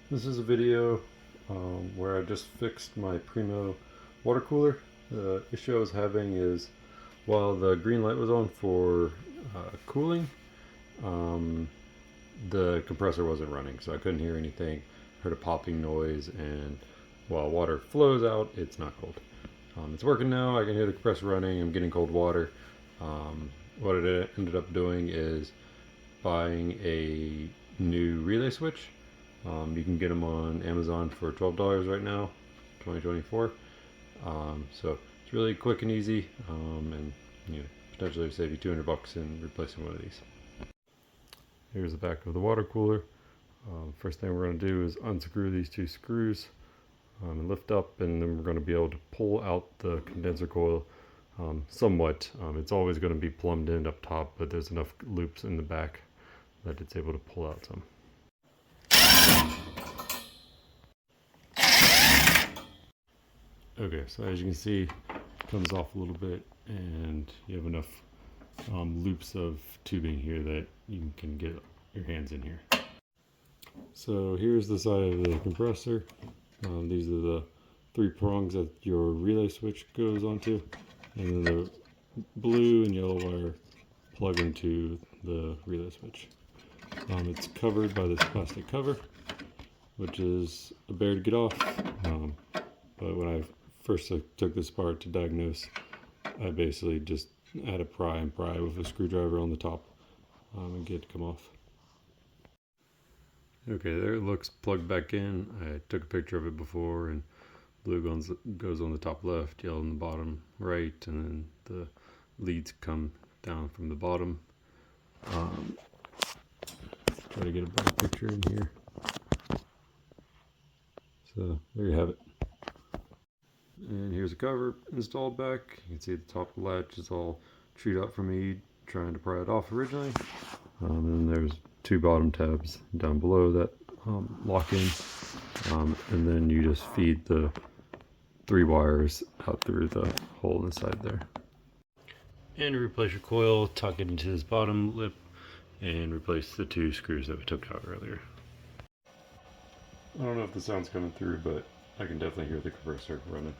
This is a video where I just fixed my Primo water cooler. The issue I was having is while the green light was on for cooling, um, the compressor wasn't running, so I couldn't hear anything. Heard a popping noise, and while water flows out, it's not cold. It's working now. I can hear the compressor running. I'm getting cold water. What it ended up doing is buying a new relay switch. You can get them on Amazon for $12 right now, 2024. So it's really quick and easy, and potentially save you 200 bucks in replacing one of these. Here's the back of the water cooler. First thing we're going to do is unscrew these two screws and lift up, and then we're going to be able to pull out the condenser coil somewhat. It's always going to be plumbed in up top, but there's enough loops in the back that it's able to pull out some. Okay, so as you can see, it comes off a little bit, and you have enough loops of tubing here that you can get your hands in here. So here's the side of the compressor. These are the 3 prongs that your relay switch goes onto, and then the blue and yellow wire plug into the relay switch. It's covered by this plastic cover, which is a bear to get off, but when I first took this apart to diagnose, I basically just had to pry and pry with a screwdriver on the top and get it to come off. Okay, there it looks plugged back in. I took a picture of it before, and blue goes on the top left, yellow on the bottom right, and then the leads come down from the bottom. Try to get a better picture in here. So there you have it. And here's a cover installed back. You can see the top latch is all chewed up from me trying to pry it off originally. And there's 2 bottom tabs down below that lock in. And then you just feed the 3 wires out through the hole in the side there. And to replace your coil, tuck it into this bottom lip and replace the 2 screws that we took out earlier. I don't know if the sound's coming through, but I can definitely hear the compressor running.